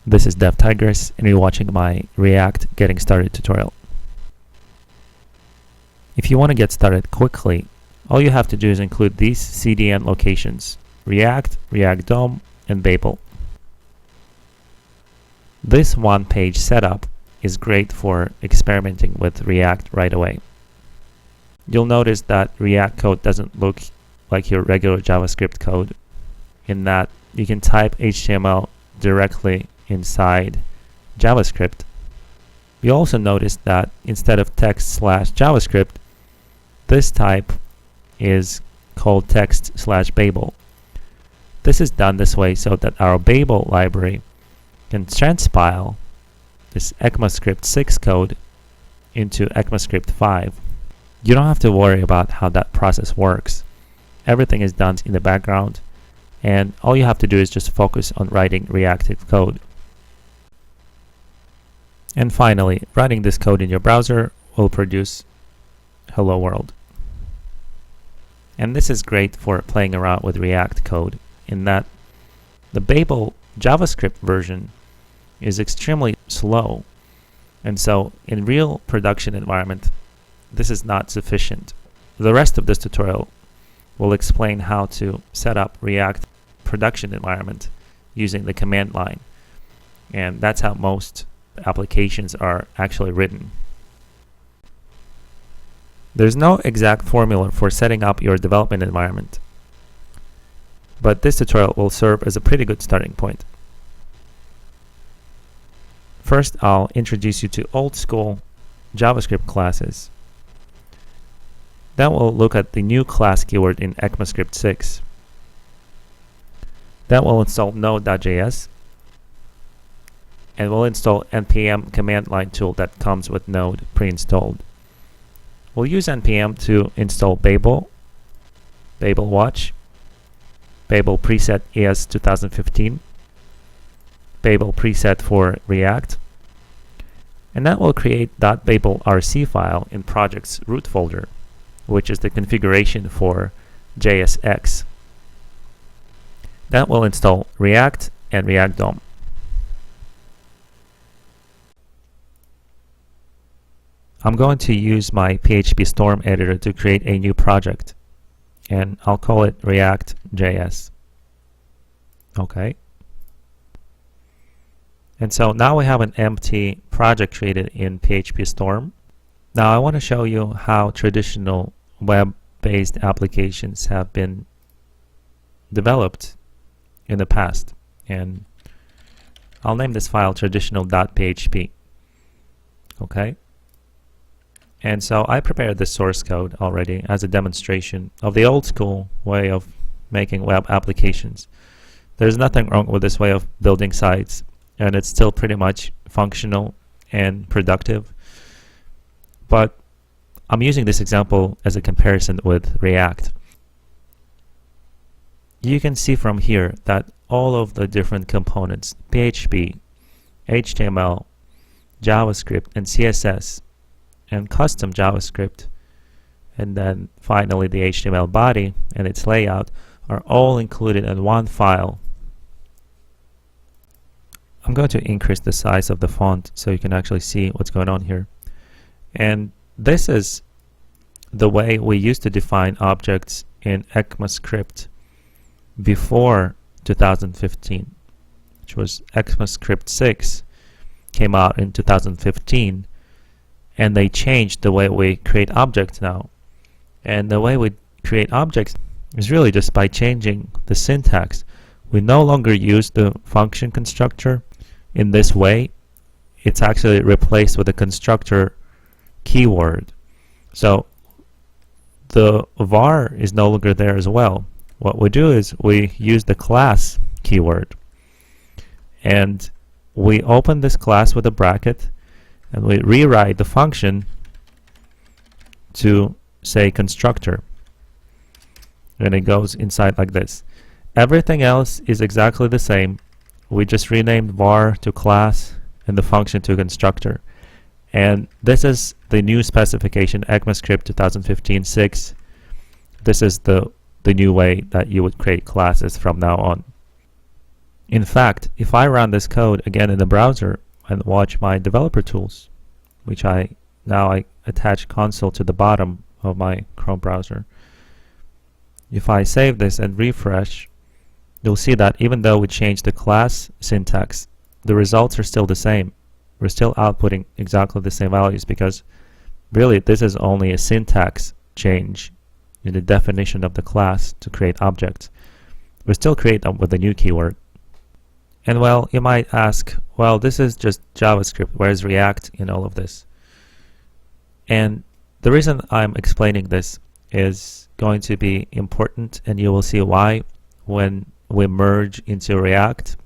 This is Dev Tigris, and you're watching my React Getting Started tutorial. If you want to get started quickly, all you have to do is include these CDN locations: React, React DOM, and Babel. This one-page setup is great for experimenting with React right away. You'll notice that React code doesn't look like your regular JavaScript code, in that you can type HTML directly inside JavaScript. You also notice that instead of text/JavaScript, this type is called text/Babel. This is done this way so that our Babel library can transpile this ECMAScript 6 code into ECMAScript 5. You don't have to worry about how that process works. Everything is done in the background, and all you have to do is just focus on writing reactive code. And finally, running this code in your browser will produce hello world. And this is great for playing around with React code, in that the Babel JavaScript version is extremely slow, and so in real production environment this is not sufficient. The rest of this tutorial will explain how to set up React production environment using the command line, and that's how most applications are actually written. There's no exact formula for setting up your development environment, but this tutorial will serve as a pretty good starting point. First, I'll introduce you to old school JavaScript classes. Then we'll look at the new class keyword in ECMAScript 6. Then we'll install Node.js, and we'll install npm command line tool that comes with Node pre-installed. We'll use npm to install Babel, Babel Watch, Babel preset ES 2015, Babel preset for React, and that will create .babelrc file in project's root folder, which is the configuration for JSX. That will install React and React DOM. I'm going to use my PHP Storm editor to create a new project, and I'll call it ReactJS. Okay. And so now we have an empty project created in PHP Storm. Now I want to show you how traditional web-based applications have been developed in the past, and I'll name this file traditional.php. Okay. And so I prepared this source code already as a demonstration of the old school way of making web applications. There's nothing wrong with this way of building sites, and it's still pretty much functional and productive. But I'm using this example as a comparison with React. You can see from here that all of the different components, PHP, HTML, JavaScript, and CSS, and custom JavaScript, and then finally the HTML body and its layout, are all included in one file. I'm going to increase the size of the font so you can actually see what's going on here. And this is the way we used to define objects in ECMAScript before 2015, which was ECMAScript 6 came out in 2015, and they changed the way we create objects now. And the way we create objects is really just by changing the syntax. We no longer use the function constructor in this way. It's actually replaced with a constructor keyword. So the var is no longer there as well. What we do is we use the class keyword, and we open this class with a bracket, and we rewrite the function to say constructor, and it goes inside like this. Everything else is exactly the same. We just renamed var to class and the function to constructor. And this is the new specification, ECMAScript 2015-6. This is the new way that you would create classes from now on. In fact, if I run this code again in the browser and watch my developer tools, which I attach console to the bottom of my Chrome browser. If I save this and refresh, you'll see that even though we changed the class syntax, the results are still the same. We're still outputting exactly the same values because really this is only a syntax change in the definition of the class to create objects. We still create them with the new keyword. And well, you might ask, well, this is just JavaScript. Where's React in all of this? And the reason I'm explaining this is going to be important, and you will see why when we merge into React.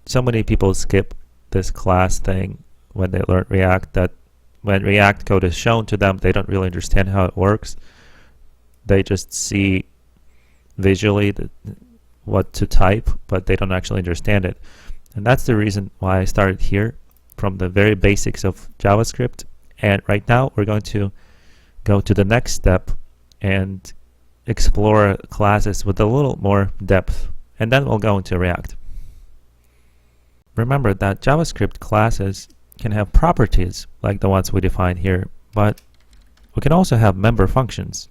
So many people skip this class thing when they learn React, that when React code is shown to them, they don't really understand how it works. They just see visually what to type, but they don't actually understand it. And that's the reason why I started here from the very basics of JavaScript. And right now we're going to go to the next step and explore classes with a little more depth, and then we'll go into React. Remember that JavaScript classes can have properties like the ones we define here, but we can also have member functions.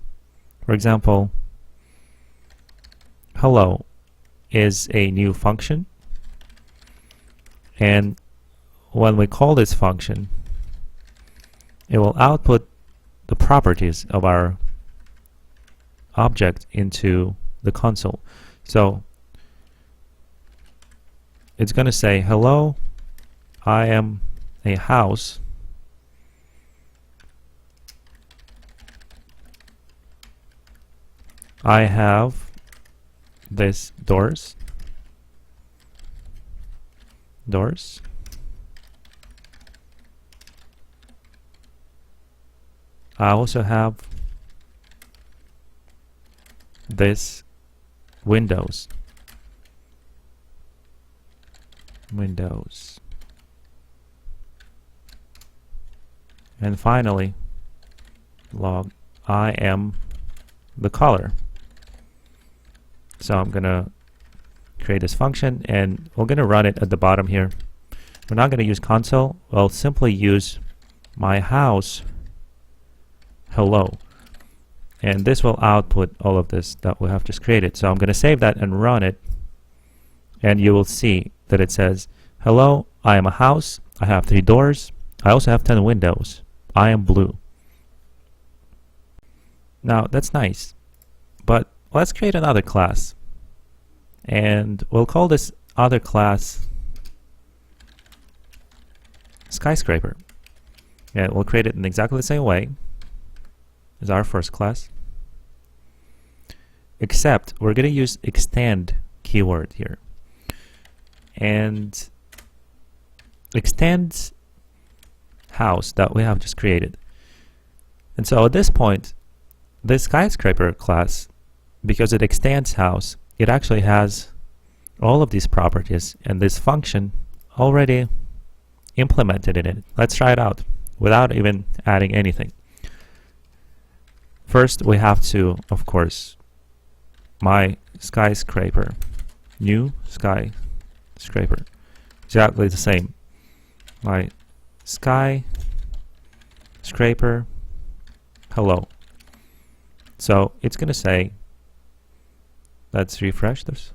For example, hello is a new function, and when we call this function, it will output the properties of our object into the console. So it's going to say, hello, I am a house. I have this doors. I also have this windows. And finally, log, I am the color. So I'm going to create this function, and we're going to run it at the bottom here. We're not going to use console. We'll simply use my house hello. And this will output all of this that we have just created. So I'm going to save that and run it. And you will see that it says, hello, I am a house. I have 3 doors. I also have 10 windows. I am blue. Now that's nice, but let's create another class. And we'll call this other class skyscraper. And we'll create it in exactly the same way as our first class, except we're going to use extend keyword here. And extends house that we have just created. And so at this point, this skyscraper class, because it extends house, it actually has all of these properties and this function already implemented in it. Let's try it out without even adding anything. First, we have to, of course, my skyscraper, new skyscraper, exactly the same. My skyscraper hello. So it's going to say, let's refresh this.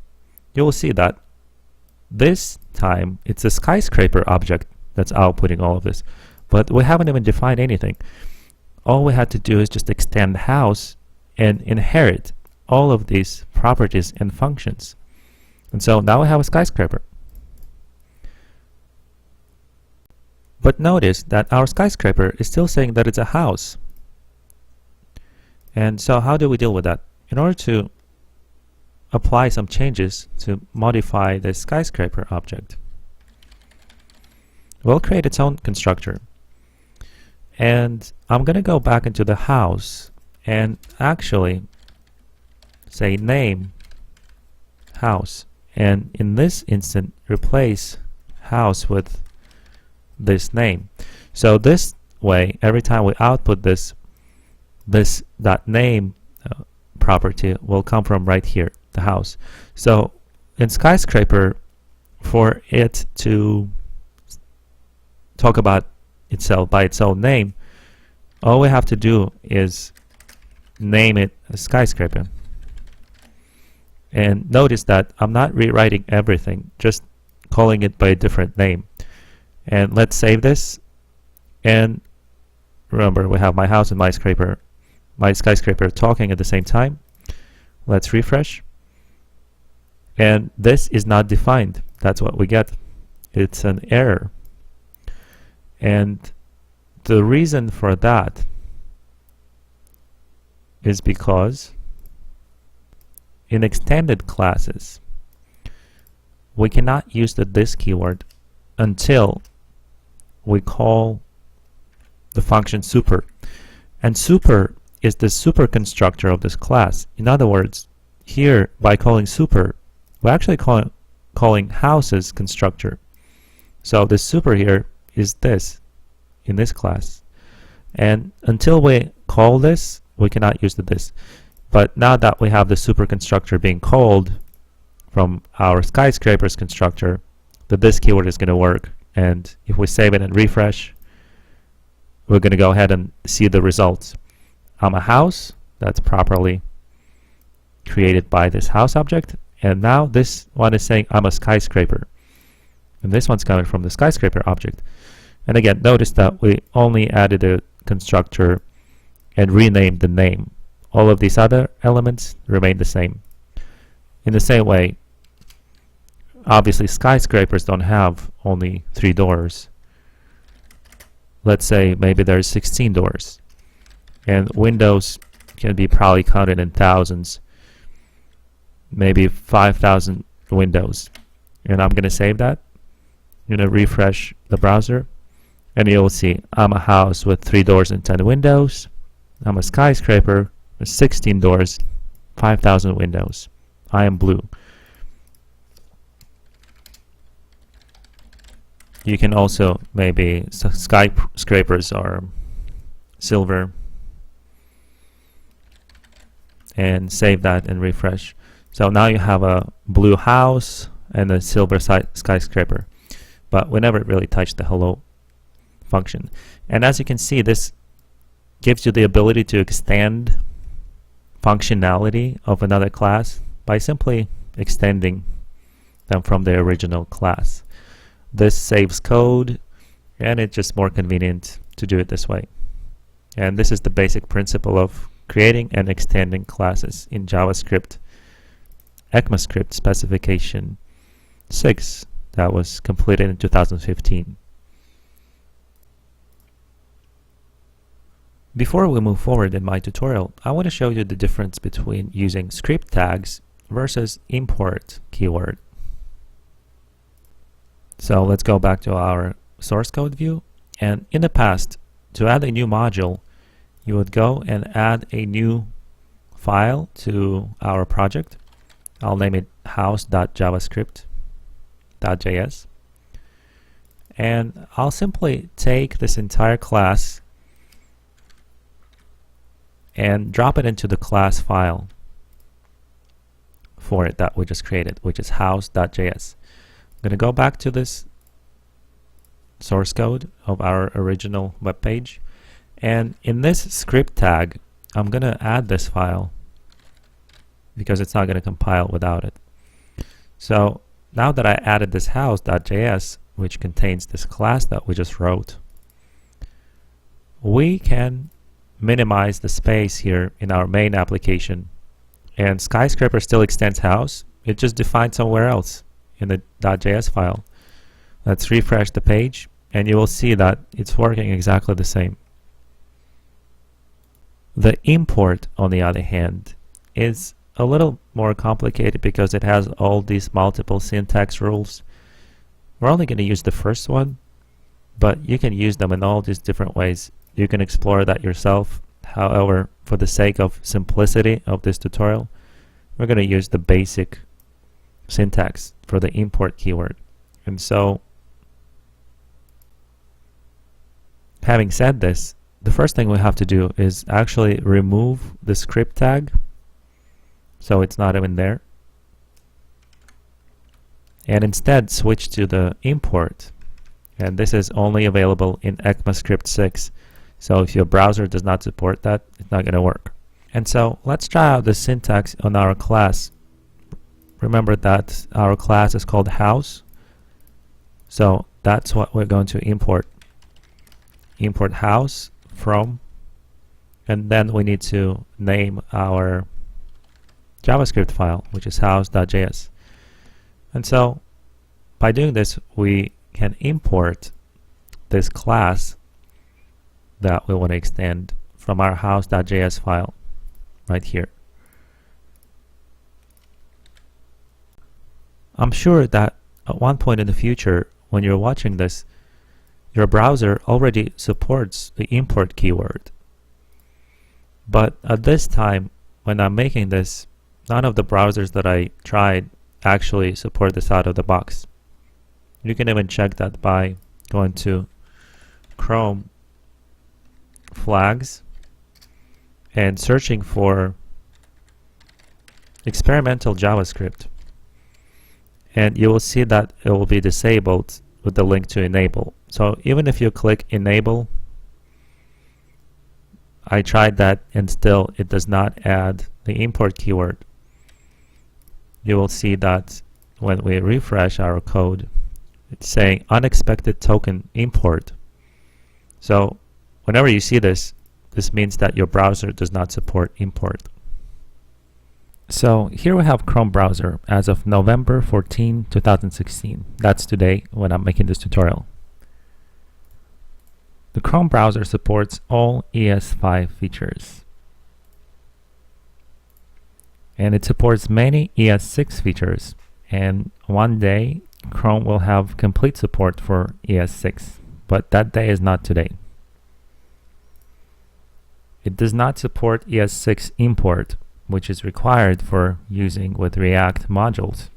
You will see that this time it's a skyscraper object that's outputting all of this, but we haven't even defined anything. All we had to do is just extend house and inherit all of these properties and functions. And so now we have a skyscraper. But notice that our skyscraper is still saying that it's a house. And so how do we deal with that? In order to apply some changes to modify this skyscraper object, we'll create its own constructor. And I'm going to go back into the house and actually say name house. And in this instant, replace house with this name. So this way, every time we output this .name property will come from right here, the house. So in Skyscraper, for it to talk about itself by its own name, all we have to do is name it a skyscraper. And notice that I'm not rewriting everything, just calling it by a different name. And let's save this. And remember, we have my house and my skyscraper talking at the same time. Let's refresh. And this is not defined. That's what we get. It's an error. And the reason for that is because in extended classes, we cannot use the this keyword until we call the function super. And super is the super constructor of this class. In other words, here by calling super, we're actually calling houses constructor. So the super here is this in this class. And until we call this, we cannot use the this. But now that we have the super constructor being called from our skyscrapers constructor, the this keyword is going to work. And if we save it and refresh, we're going to go ahead and see the results. I'm a house that's properly created by this house object. And now this one is saying I'm a skyscraper. And this one's coming from the skyscraper object. And again, notice that we only added a constructor and renamed the name. All of these other elements remain the same. In the same way, obviously skyscrapers don't have only 3 doors. Let's say maybe there's 16 doors. And windows can be probably counted in thousands. Maybe 5,000 windows. And I'm going to save that. I'm going to refresh the browser. And you'll see I'm a house with 3 doors and 10 windows. I'm a skyscraper with 16 doors, 5,000 windows. I am blue. You can also maybe skyscrapers are silver. And save that and refresh. So now you have a blue house and a silver skyscraper. But we never really touched the hello function. And as you can see, this gives you the ability to extend functionality of another class by simply extending them from the original class. This saves code, and it's just more convenient to do it this way. And this is the basic principle of creating and extending classes in JavaScript ECMAScript specification 6 that was completed in 2015. Before we move forward in my tutorial, I want to show you the difference between using script tags versus import keyword. So let's go back to our source code view. And in the past, to add a new module, you would go and add a new file to our project. I'll name it house.javascript.js. And I'll simply take this entire class and drop it into the class file for it that we just created, which is house.js. I'm going to go back to this source code of our original web page. And in this script tag, I'm going to add this file because it's not going to compile without it. So now that I added this house.js, which contains this class that we just wrote, we can minimize the space here in our main application. And skyscraper still extends house. It just defined somewhere else in the .js file. Let's refresh the page, and you will see that it's working exactly the same. The import, on the other hand, is a little more complicated because it has all these multiple syntax rules. We're only going to use the first one, but you can use them in all these different ways. You can explore that yourself. However, for the sake of simplicity of this tutorial, we're going to use the basic syntax for the import keyword. And so, having said this, the first thing we have to do is actually remove the script tag so it's not even there. and instead switch to the import. And this is only available in ECMAScript 6. So if your browser does not support that, it's not going to work. And so let's try out the syntax on our class. Remember that our class is called house. So that's what we're going to import. Import house from, and then we need to name our JavaScript file, which is house.js. And so by doing this, we can import this class that we want to extend from our house.js file right here. I'm sure that at one point in the future, when you're watching this, your browser already supports the import keyword. But at this time, when I'm making this, none of the browsers that I tried actually support this out of the box. You can even check that by going to Chrome flags and searching for experimental JavaScript. And you will see that it will be disabled with the link to enable. So even if you click enable, I tried that and still it does not add the import keyword. You will see that when we refresh our code, it's saying unexpected token import. So whenever you see this, this means that your browser does not support import. So here we have Chrome browser as of November 14, 2016. That's today when I'm making this tutorial. The Chrome browser supports all ES5 features. And it supports many ES6 features. And one day, Chrome will have complete support for ES6. But that day is not today. It does not support ES6 import, which is required for using with React modules.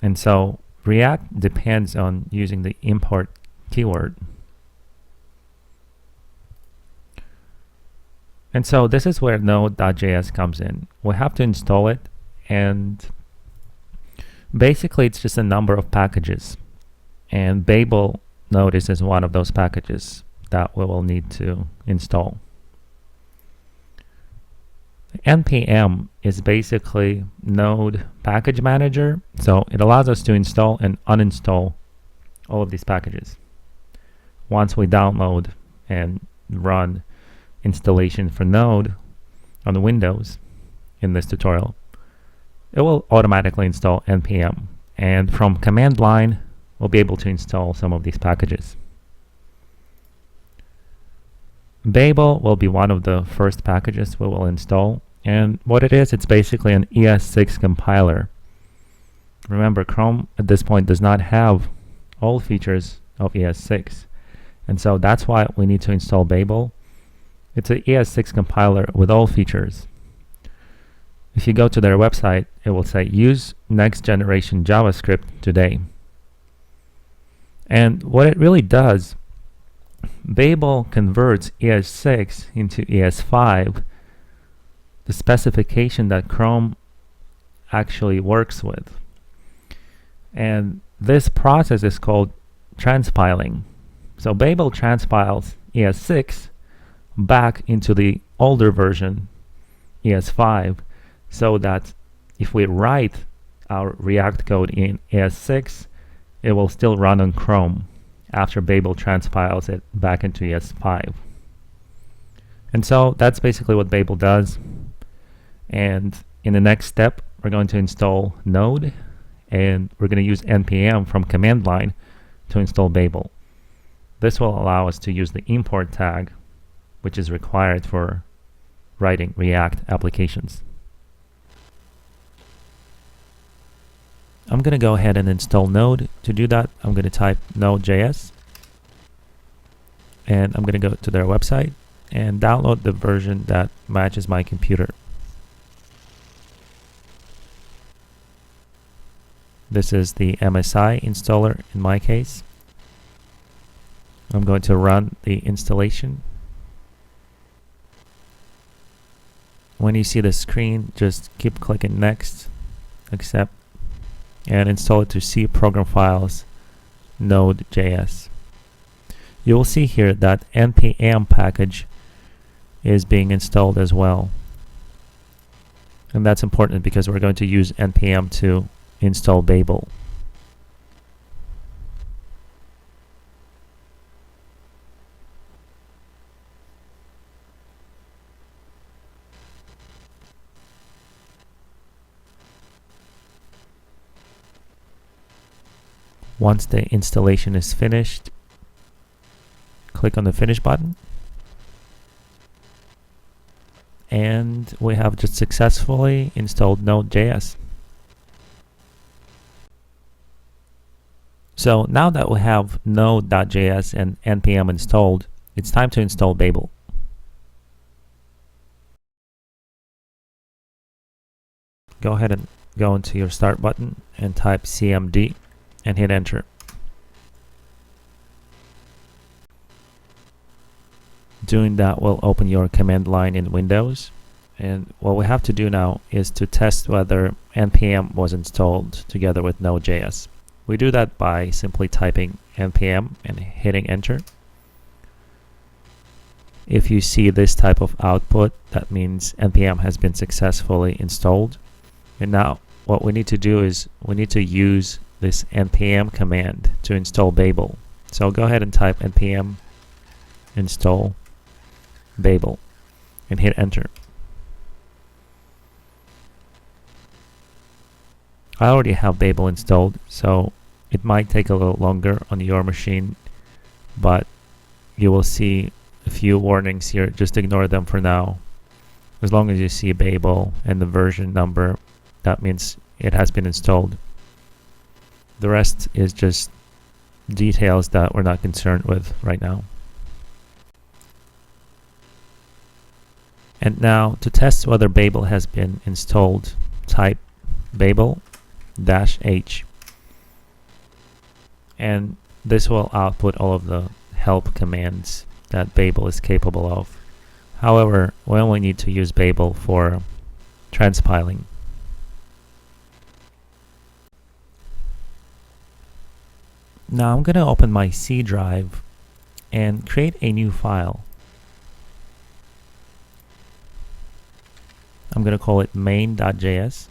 And so React depends on using the import keyword. And so this is where node.js comes in. We have to install it, and basically it's just a number of packages. And Babel, notice, is one of those packages that we will need to install. npm is basically Node package manager, so it allows us to install and uninstall all of these packages. Once we download and run installation for Node on the Windows in this tutorial, it will automatically install npm, and from command line we'll be able to install some of these packages. Babel will be one of the first packages we will install, and what it is, it's basically an ES6 compiler. Remember, Chrome at this point does not have all features of ES6, and so that's why we need to install Babel. It's an ES6 compiler with all features. If you go to their website, it will say use next generation JavaScript today. And what it really does, Babel converts ES6 into ES5, the specification that Chrome actually works with. And this process is called transpiling. So Babel transpiles ES6 back into the older version, ES5, so that if we write our React code in ES6, it will still run on Chrome after Babel transpiles it back into ES5. And so that's basically what Babel does. And in the next step, we're going to install Node, and we're going to use npm from command line to install Babel. This will allow us to use the import tag, which is required for writing React applications. I'm going to go ahead and install Node. To do that, I'm going to type nodejs, and I'm going to go to their website and download the version that matches my computer. This is the MSI installer in my case. I'm going to run the installation. when you see the screen, just keep clicking next, accept, and install it to C program files, Node.js. You will see here that npm package is being installed as well. And that's important because we're going to use npm to install Babel. Once the installation is finished, click on the Finish button. And we have just successfully installed Node.js. So now that we have Node.js and npm installed, it's time to install Babel. Go ahead and go into your Start button and type cmd and hit enter. Doing that will open your command line in Windows, and what we have to do now is to test whether npm was installed together with Node.js. We do that by simply typing npm and hitting enter. If you see this type of output, that means npm has been successfully installed. And now what we need to do is we need to use this npm command to install Babel. So go ahead and type npm install Babel and hit enter. I already have Babel installed, so it might take a little longer on your machine, but you will see a few warnings here. Just ignore them for now. As long as you see Babel and the version number, that means it has been installed. The rest is just details that we're not concerned with right now. And now to test whether Babel has been installed, type Babel-H. And this will output all of the help commands that Babel is capable of. However, we only need to use Babel for transpiling. Now I'm going to open my C drive and create a new file. I'm going to call it main.js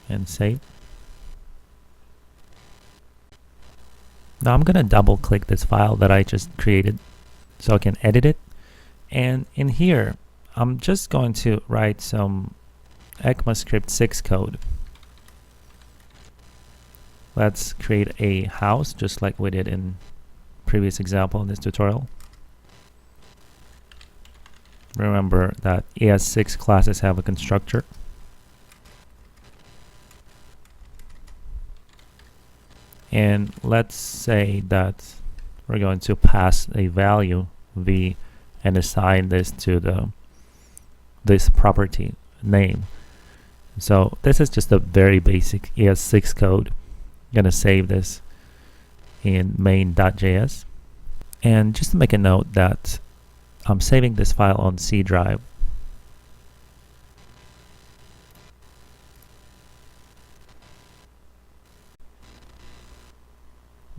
and save. Now I'm going to double click this file that I just created so I can edit it. And in here, I'm just going to write some ECMAScript 6 code. Let's create a house just like we did in previous example in this tutorial. Remember that ES6 classes have a constructor. And let's say that we're going to pass a value v and assign this to this property name. So this is just a very basic ES6 code. I'm going to save this in main.js. And just to make a note that I'm saving this file on C drive.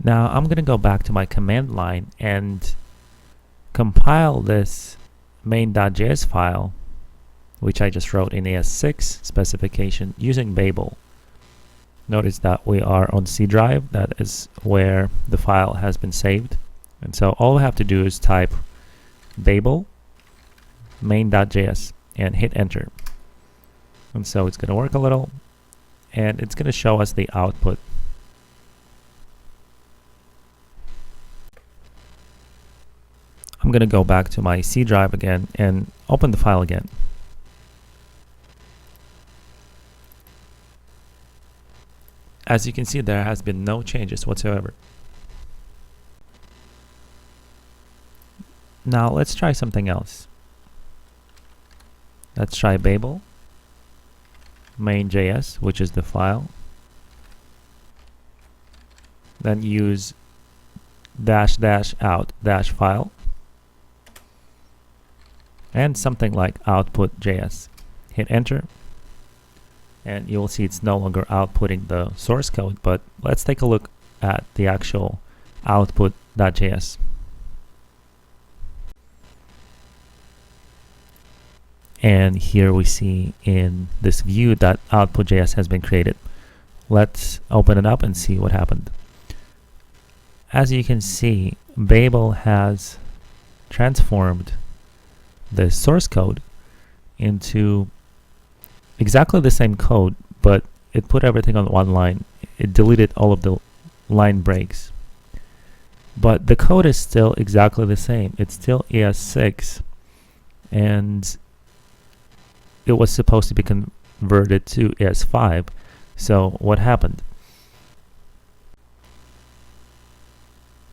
Now I'm going to go back to my command line and compile this main.js file, which I just wrote in ES6 specification using Babel. Notice that we are on C drive. That is where the file has been saved. And so all we have to do is type Babel main.js and hit enter. And so it's going to work a little, and it's going to show us the output. I'm going to go back to my C drive again and open the file again. As you can see, there has been no changes whatsoever. Now let's try something else. Let's try Babel main.js, which is the file. Then use --out -file and something like output.js. hit enter, and you will see it's no longer outputting the source code. But let's take a look at the actual output.js. And here we see in this view that output.js has been created. Let's open it up and see what happened. As you can see, Babel has transformed the source code into exactly the same code, but it put everything on one line. It deleted all of the line breaks. But the code is still exactly the same. It's still ES6, and it was supposed to be converted to ES5. So what happened?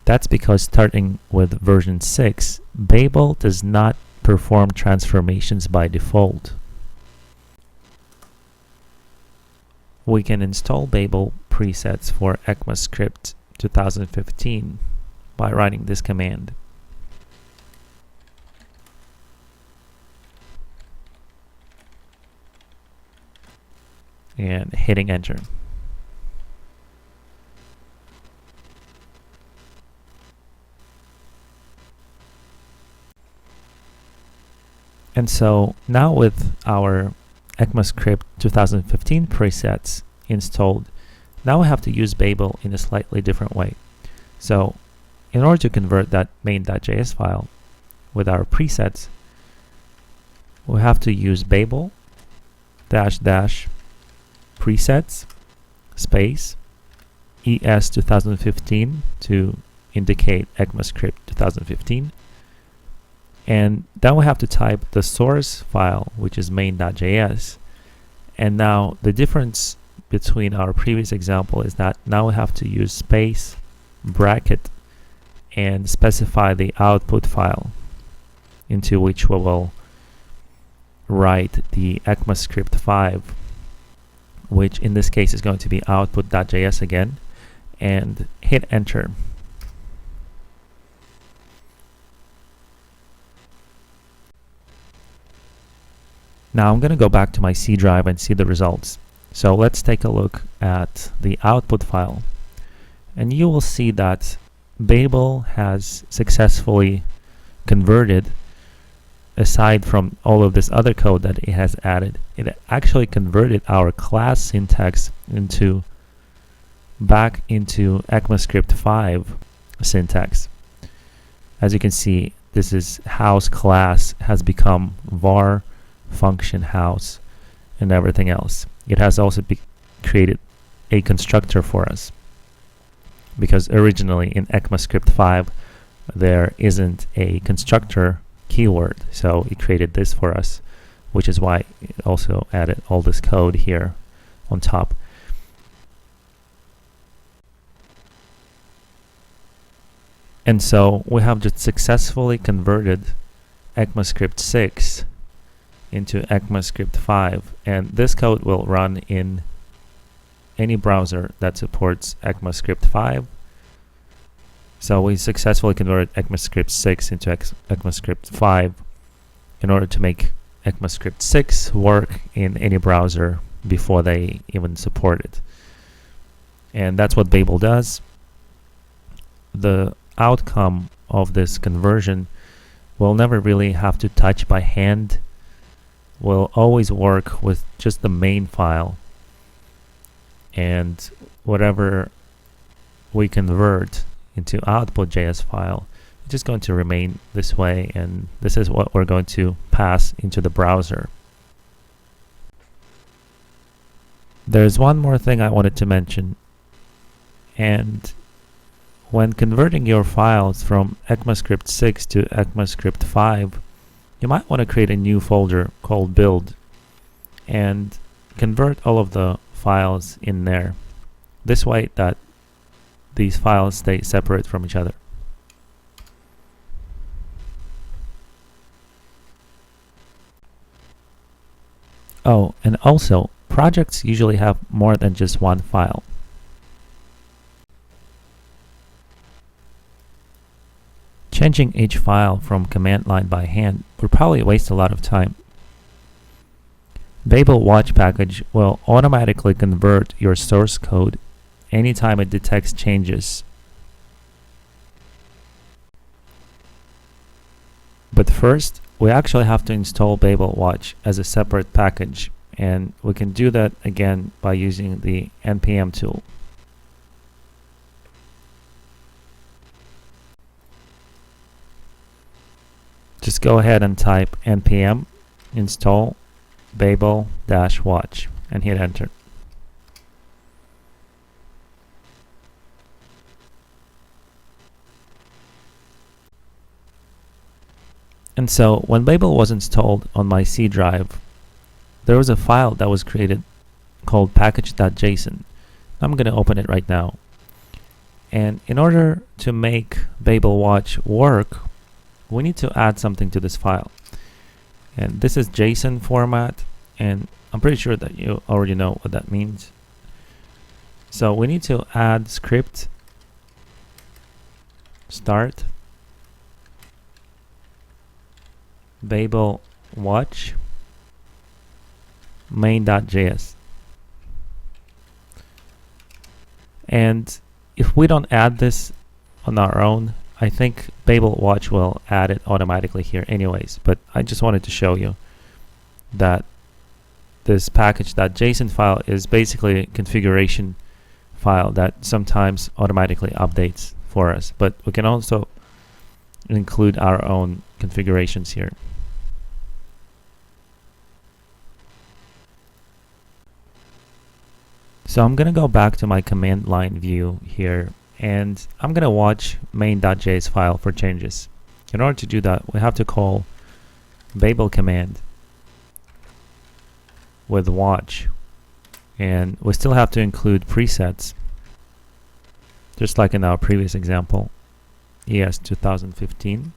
That's because starting with version 6, Babel does not perform transformations by default. We can install Babel presets for ECMAScript 2015 by running this command. And hitting enter. And so now with our ECMAScript 2015 presets installed, now we have to use Babel in a slightly different way. So in order to convert that main.js file with our presets, we have to use Babel -- presets space ES 2015 to indicate ECMAScript 2015. And then we have to type the source file, which is main.js. And now the difference between our previous example is that now we have to use space, bracket, and specify the output file into which we will write the ECMAScript 5, which in this case is going to be output.js again, and hit enter. Now I'm going to go back to my C drive and see the results. So let's take a look at the output file. And you will see that Babel has successfully converted, aside from all of this other code that it has added, it actually converted our class syntax back into ECMAScript 5 syntax. As you can see, this is house class has become var function house and everything else. It has also created a constructor for us, because originally in ECMAScript 5 there isn't a constructor keyword, so it created this for us, which is why it also added all this code here on top. And so we have just successfully converted ECMAScript 6 into ECMAScript 5, and this code will run in any browser that supports ECMAScript 5. So we successfully converted ECMAScript 6 into ECMAScript 5 in order to make ECMAScript 6 work in any browser before they even support it. And that's what Babel does. The outcome of this conversion will never really have to touch by hand. Will always work with just the main file, and whatever we convert into output.js file, it's just going to remain this way, and this is what we're going to pass into the browser. There's one more thing I wanted to mention, and when converting your files from ECMAScript 6 to ECMAScript 5, you might want to create a new folder called build and convert all of the files in there. This way that these files stay separate from each other. Oh, and also, projects usually have more than just one file. Changing each file from command line by hand would probably waste a lot of time. Babel watch package will automatically convert your source code anytime it detects changes. But first, we actually have to install Babel watch as a separate package, and we can do that again by using the npm tool. Just go ahead and type npm install babel-watch and hit enter. And so when Babel was installed on my C drive, there was a file that was created called package.json. I'm going to open it right now. And in order to make Babel watch work, we need to add something to this file. And this is JSON format, and I'm pretty sure that you already know what that means. So we need to add script start Babel watch main.js. And if we don't add this on our own, I think Babel watch will add it automatically here anyways, but I just wanted to show you that this package.json file is basically a configuration file that sometimes automatically updates for us, but we can also include our own configurations here. So I'm going to go back to my command line view here, and I'm going to watch main.js file for changes. In order to do that, we have to call Babel command with watch, and we still have to include presets, just like in our previous example, ES 2015.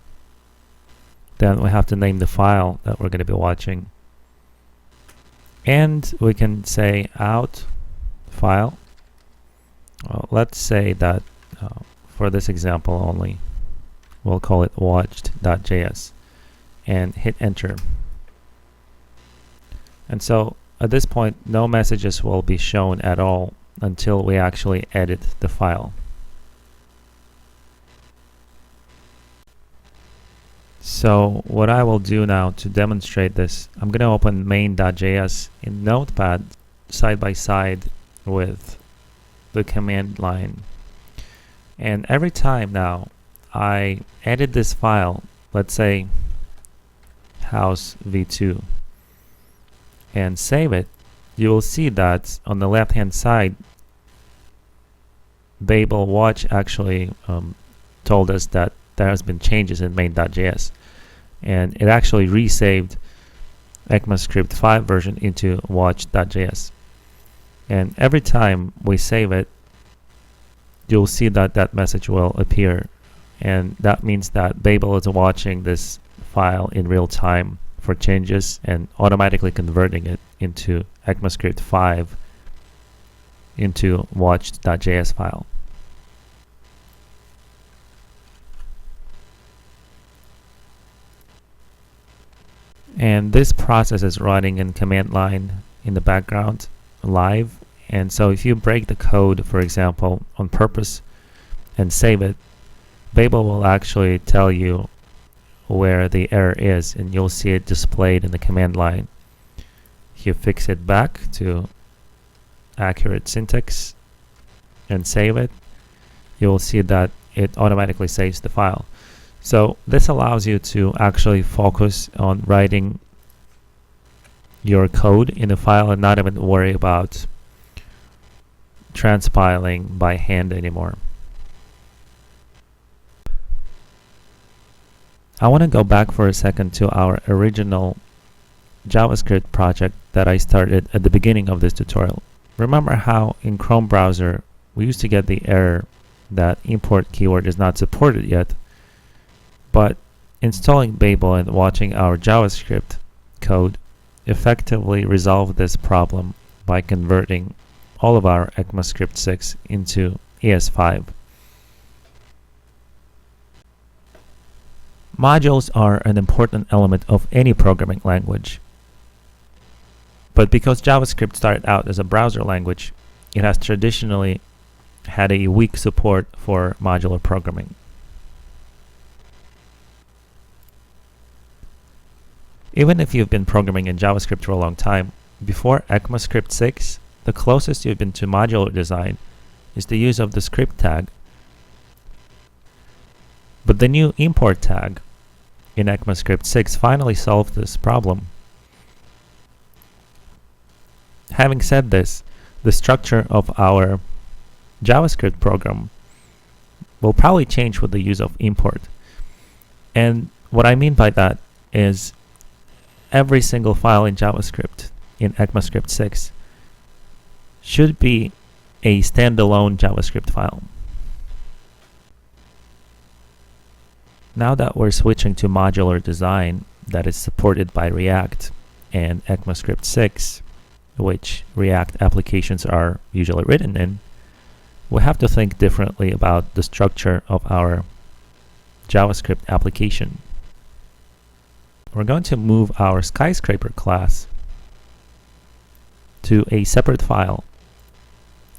Then we have to name the file that we're going to be watching, and we can say out file. Well, let's say that for this example only, we'll call it watched.js and hit enter. And so at this point, no messages will be shown at all until we actually edit the file. So what I will do now to demonstrate this, I'm going to open main.js in Notepad side by side with the command line, and every time now I edit this file, let's say house v2, and save it, you will see that on the left hand side Babel watch actually told us that there has been changes in main.js, and it actually resaved ECMAScript 5 version into watch.js. And every time we save it, you'll see that that message will appear, and that means that Babel is watching this file in real time for changes and automatically converting it into ECMAScript 5 into watched.js file. And this process is running in command line in the background live, and so if you break the code, for example, on purpose and save it, Babel will actually tell you where the error is, and you'll see it displayed in the command line. If you fix it back to accurate syntax and save it, you'll see that it automatically saves the file. So this allows you to actually focus on writing your code in the file and not even worry about transpiling by hand anymore. I want to go back for a second to our original JavaScript project that I started at the beginning of this tutorial. Remember how in Chrome browser we used to get the error that import keyword is not supported yet, but installing Babel and watching our JavaScript code effectively resolved this problem by converting all of our ECMAScript 6 into ES5. Modules are an important element of any programming language. But because JavaScript started out as a browser language, it has traditionally had a weak support for modular programming. Even if you've been programming in JavaScript for a long time, before ECMAScript 6, the closest you've been to modular design is the use of the script tag. But the new import tag in ECMAScript 6 finally solved this problem. Having said this, the structure of our JavaScript program will probably change with the use of import. And what I mean by that is every single file in JavaScript in ECMAScript 6 should be a standalone JavaScript file. Now that we're switching to modular design that is supported by React and ECMAScript 6, which React applications are usually written in, we have to think differently about the structure of our JavaScript application. We're going to move our skyscraper class to a separate file.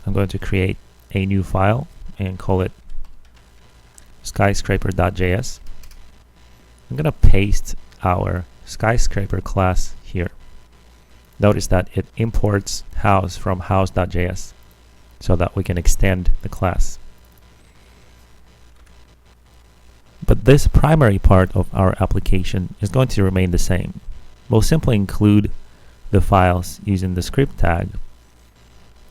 I'm going to create a new file and call it skyscraper.js. I'm going to paste our skyscraper class here. Notice that it imports house from house.js so that we can extend the class. But this primary part of our application is going to remain the same. We'll simply include the files using the script tag.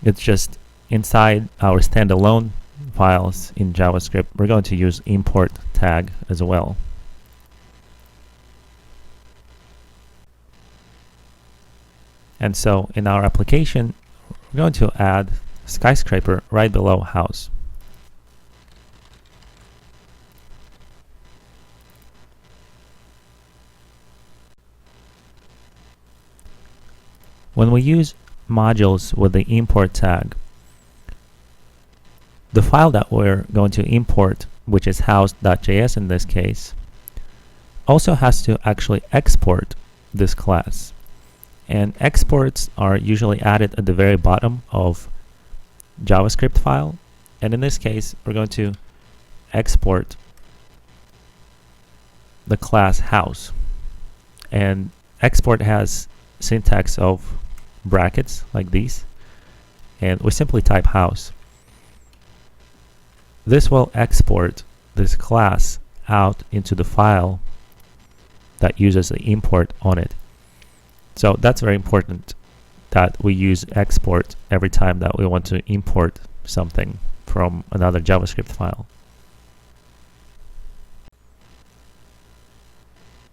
It's just inside our standalone files in JavaScript, we're going to use import tag as well. And so in our application, we're going to add skyscraper right below house. When we use modules with the import tag, the file that we're going to import, which is house.js in this case, also has to actually export this class. And exports are usually added at the very bottom of JavaScript file. And in this case, we're going to export the class house. And export has syntax of brackets like these. And we simply type house. This will export this class out into the file that uses the import on it. So that's very important that we use export every time that we want to import something from another JavaScript file.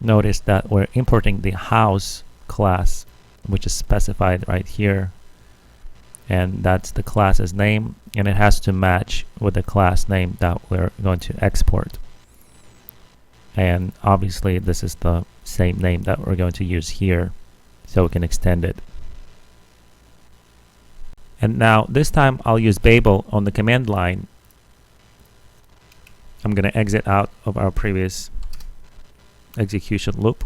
Notice that we're importing the house class, which is specified right here. And that's the class's name, and it has to match with the class name that we're going to export. And obviously this is the same name that we're going to use here, so we can extend it. And now this time I'll use Babel on the command line. I'm going to exit out of our previous execution loop.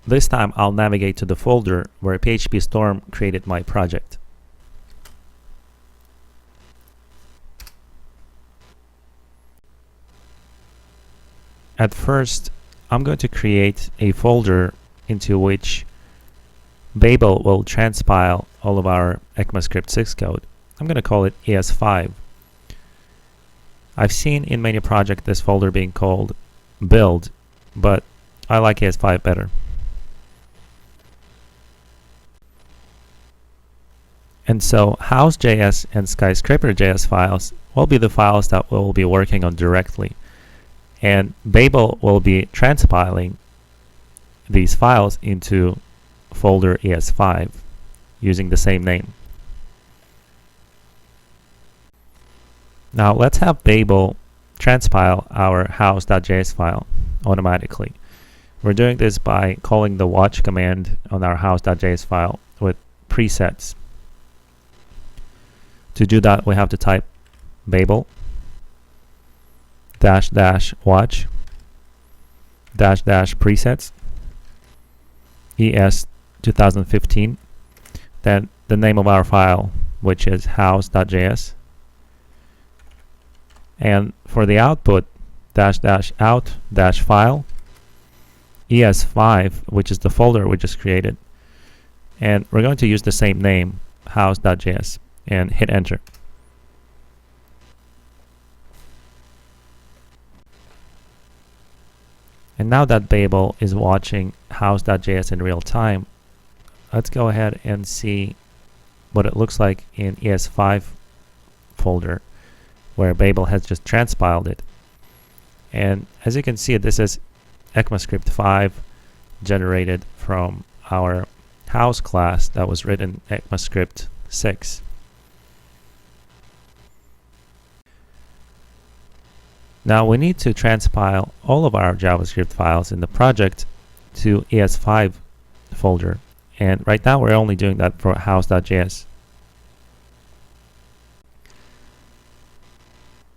This time I'll navigate to the folder where PHP Storm created my project. At first, I'm going to create a folder into which Babel will transpile all of our ECMAScript 6 code. I'm going to call it ES5. I've seen in many projects this folder being called build, but I like ES5 better. And so house.js and skyscraper.js files will be the files that we'll be working on directly. And Babel will be transpiling these files into folder ES5 using the same name. Now let's have Babel transpile our house.js file automatically. We're doing this by calling the watch command on our house.js file with presets. To do that, we have to type Babel --watch --presets ES 2015, then the name of our file, which is house.js, and for the output --out-file ES5, which is the folder we just created, and we're going to use the same name, house.js, and hit enter. And now that Babel is watching house.js in real time, let's go ahead and see what it looks like in ES5 folder, where Babel has just transpiled it. And as you can see, this is ECMAScript 5 generated from our house class that was written ECMAScript 6. Now we need to transpile all of our JavaScript files in the project to ES5 folder. And right now we're only doing that for house.js.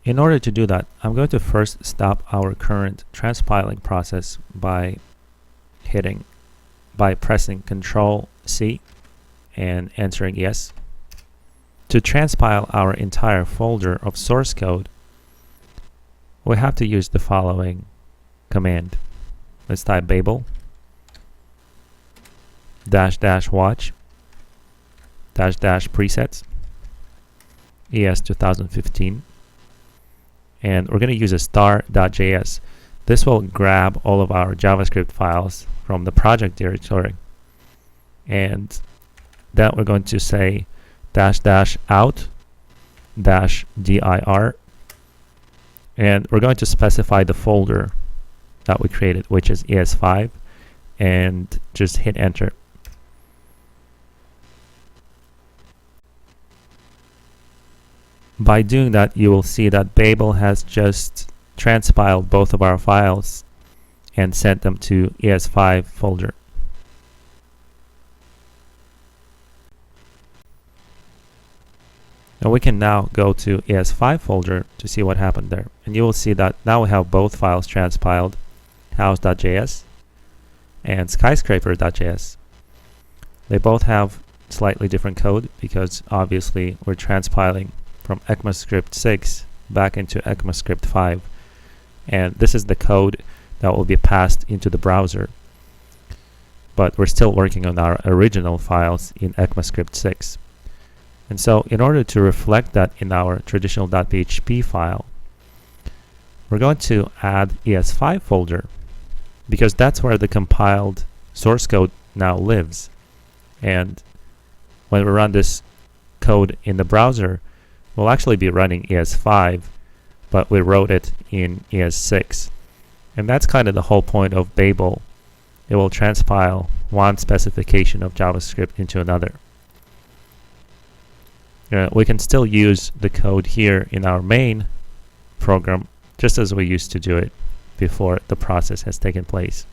In order to do that, I'm going to first stop our current transpiling process by pressing Ctrl+C and entering yes. To transpile our entire folder of source code, we have to use the following command. Let's type Babel --watch --presets ES 2015, and we're going to use a star.js. This will grab all of our JavaScript files from the project directory, and then we're going to say --out-dir, and we're going to specify the folder that we created, which is ES5, and just hit enter. By doing that, you will see that Babel has just transpiled both of our files and sent them to ES5 folder. And we can now go to ES5 folder to see what happened there. And you will see that now we have both files transpiled, house.js and skyscraper.js. They both have slightly different code because obviously we're transpiling from ECMAScript 6 back into ECMAScript 5. And this is the code that will be passed into the browser. But we're still working on our original files in ECMAScript 6. And so in order to reflect that in our traditional.php file, we're going to add ES5 folder because that's where the compiled source code now lives. And when we run this code in the browser, we'll actually be running ES5, but we wrote it in ES6. And that's kind of the whole point of Babel. It will transpile one specification of JavaScript into another. We can still use the code here in our main program just as we used to do it before the process has taken place.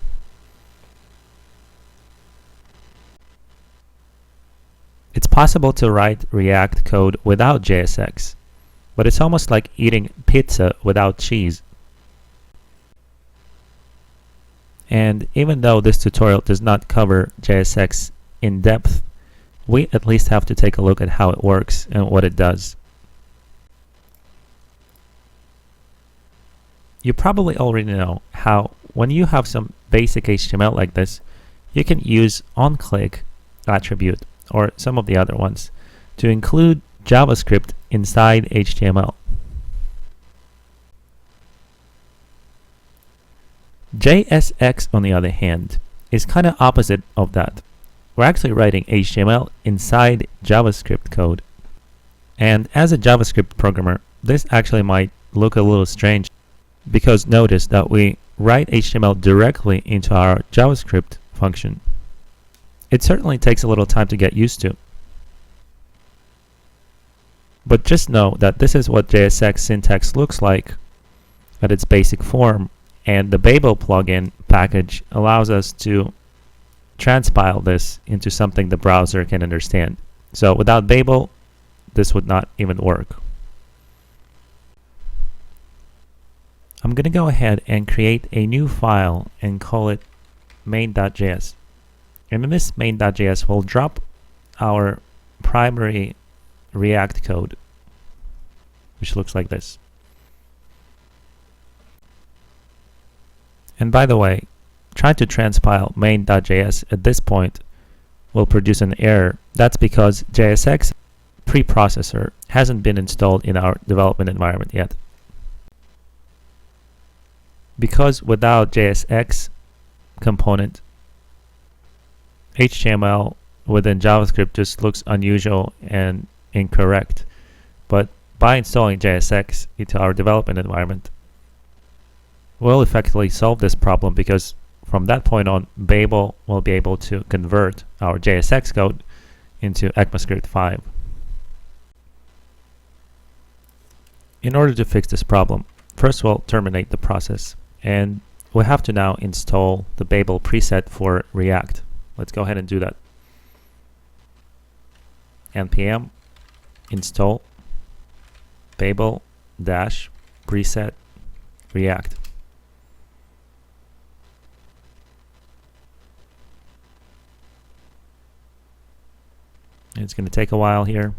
It's possible to write React code without JSX, but it's almost like eating pizza without cheese. And even though this tutorial does not cover JSX in depth, we at least have to take a look at how it works and what it does. You probably already know how when you have some basic HTML like this, you can use onClick attribute or some of the other ones to include JavaScript inside HTML. JSX, on the other hand, is kind of opposite of that. We're actually writing HTML inside JavaScript code. And as a JavaScript programmer, this actually might look a little strange because notice that we write HTML directly into our JavaScript function. It certainly takes a little time to get used to. But just know that this is what JSX syntax looks like at its basic form, and the Babel plugin package allows us to transpile this into something the browser can understand. So without Babel, this would not even work. I'm going to go ahead and create a new file and call it main.js. And in this main.js, we'll drop our primary React code, which looks like this. And by the way, trying to transpile main.js at this point will produce an error. That's because JSX preprocessor hasn't been installed in our development environment yet. Because without JSX component, HTML within JavaScript just looks unusual and incorrect. But by installing JSX into our development environment, we'll effectively solve this problem, because from that point on, Babel will be able to convert our JSX code into ECMAScript 5. In order to fix this problem, first we'll terminate the process, and we have to now install the Babel preset for React. Let's go ahead and do that. npm install Babel -preset React. It's going to take a while here.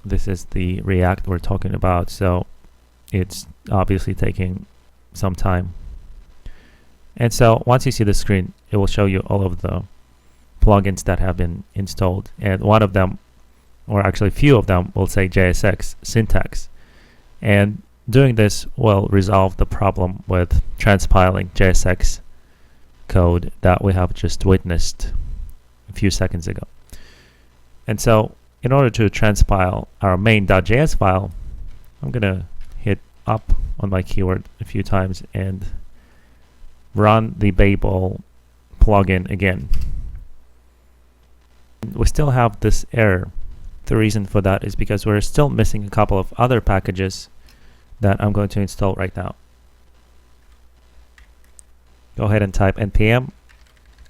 This is the React we're talking about, so it's obviously taking some time. And so once you see the screen, it will show you all of the plugins that have been installed. And one of them, or actually a few of them, will say JSX syntax. And doing this will resolve the problem with transpiling JSX code that we have just witnessed a few seconds ago. And so in order to transpile our main.js file, I'm going to hit up on my keyword a few times and run the Babel plugin again. We still have this error. The reason for that is because we're still missing a couple of other packages that I'm going to install right now. Go ahead and type npm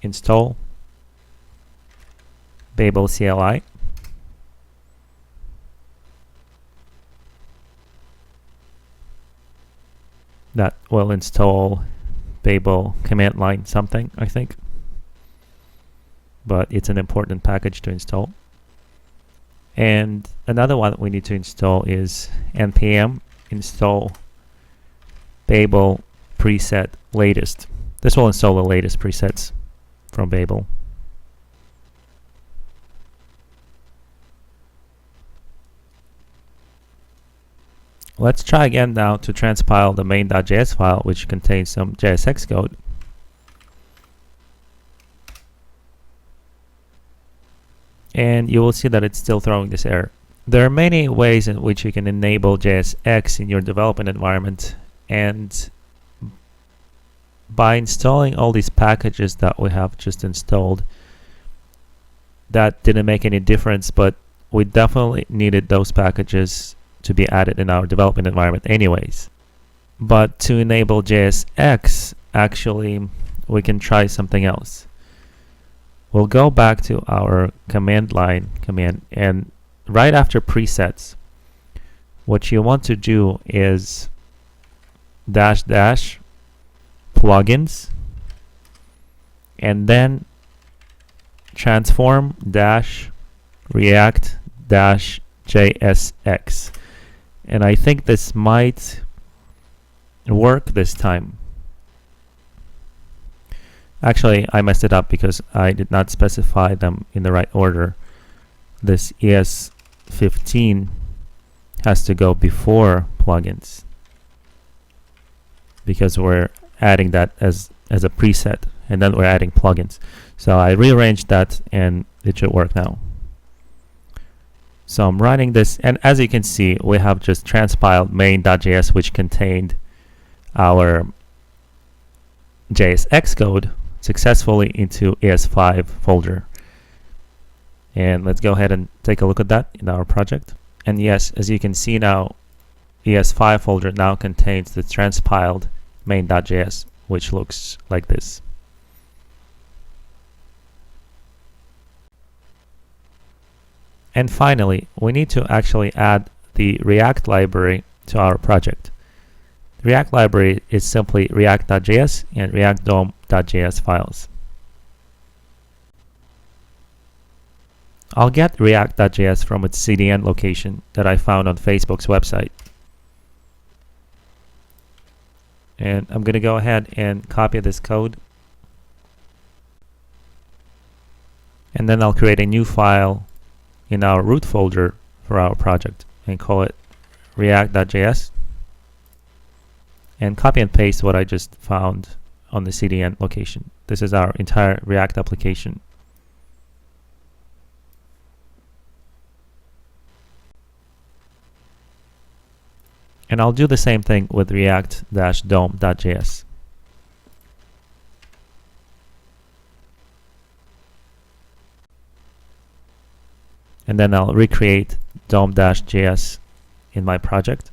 install Babel CLI. That will install Babel command line something, I think. But it's an important package to install. And another one we need to install is npm install Babel preset latest. This will install the latest presets from Babel. Let's try again now to transpile the main.js file, which contains some JSX code. And you will see that it's still throwing this error. There are many ways in which you can enable JSX in your development environment, and by installing all these packages that we have just installed, that didn't make any difference, but we definitely needed those packages to be added in our development environment anyways. But to enable JSX, actually, we can try something else. We'll go back to our command line command, and right after presets, what you want to do is -- plugins, and then transform -react -jsx. And I think this might work this time. Actually, I messed it up because I did not specify them in the right order. This ES15 has to go before plugins, because we're adding that as a preset, and then we're adding plugins. So I rearranged that, and it should work now. So I'm running this, and as you can see, we have just transpiled main.js, which contained our JSX code, successfully into ES5 folder. And let's go ahead and take a look at that in our project. And yes, as you can see now, ES5 folder now contains the transpiled main.js, which looks like this. And finally, we need to actually add the React library to our project. The React library is simply react.js and react.dom.js files. I'll get react.js from its CDN location that I found on Facebook's website. And I'm going to go ahead and copy this code. And then I'll create a new file in our root folder for our project and call it react.js. And copy and paste what I just found on the CDN location. This is our entire React application. And I'll do the same thing with react-dom.js. And then I'll recreate dom-js in my project.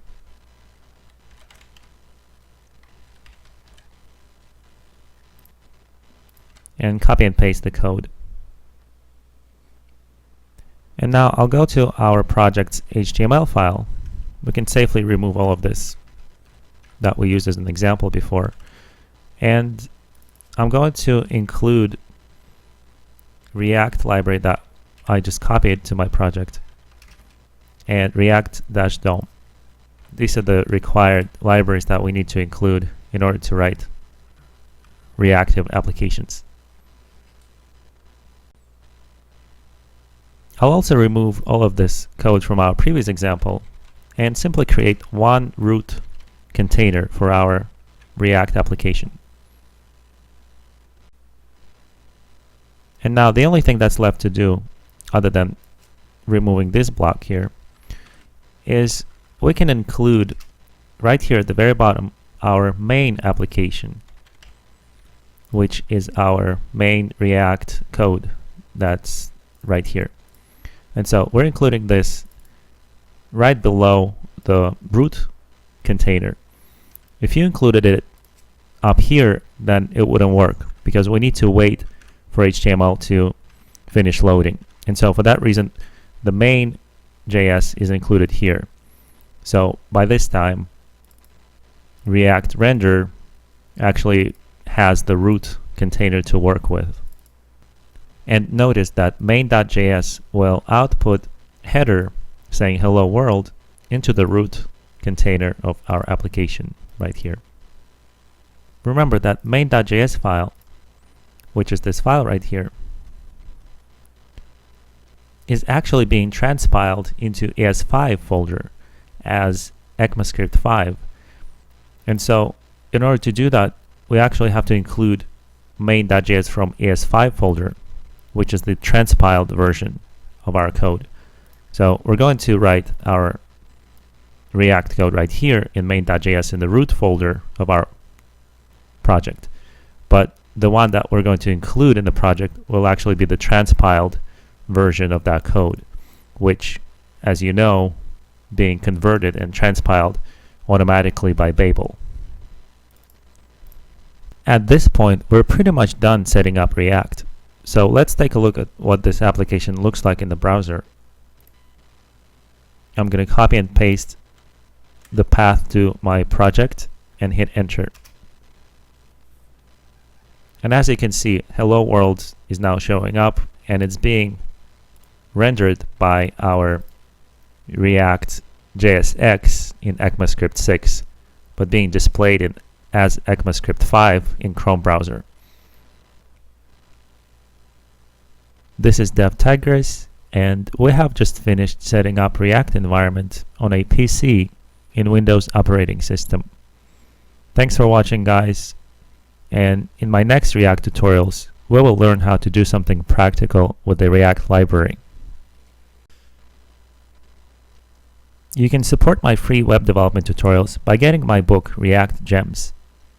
And copy and paste the code. And now I'll go to our project's HTML file. We can safely remove all of this that we used as an example before. And I'm going to include React library that I just copied to my project and react-dom. These are the required libraries that we need to include in order to write reactive applications. I'll also remove all of this code from our previous example and simply create one root container for our React application. And now the only thing that's left to do, other than removing this block here, is we can include right here at the very bottom our main application, which is our main React code that's right here. And so we're including this right below the root container. If you included it up here, then it wouldn't work because we need to wait for HTML to finish loading. And so for that reason, the main JS is included here. So by this time, React render actually has the root container to work with. And notice that main.js will output header saying hello world into the root container of our application right here. Remember that main.js file, which is this file right here, is actually being transpiled into ES6 folder as ECMAScript 5. And so in order to do that, we actually have to include main.js from ES6 folder, which is the transpiled version of our code. So we're going to write our React code right here in main.js in the root folder of our project. But the one that we're going to include in the project will actually be the transpiled version of that code, which, as you know, being converted and transpiled automatically by Babel. At this point, we're pretty much done setting up React. So let's take a look at what this application looks like in the browser. I'm going to copy and paste the path to my project and hit enter. And as you can see, hello world is now showing up and it's being rendered by our ReactJS in ECMAScript 6, but being displayed as ECMAScript 5 in Chrome browser. This is Dev Tigris, and we have just finished setting up React environment on a PC in Windows operating system. Thanks for watching, guys, and in my next React tutorials, we will learn how to do something practical with the React library. You can support my free web development tutorials by getting my book React Gems,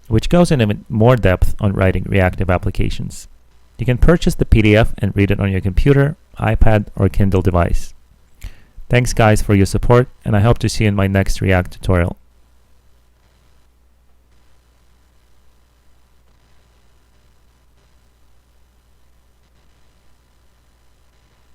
which goes into more depth on writing reactive applications. You can purchase the PDF and read it on your computer, iPad, or Kindle device. Thanks guys for your support, and I hope to see you in my next React tutorial.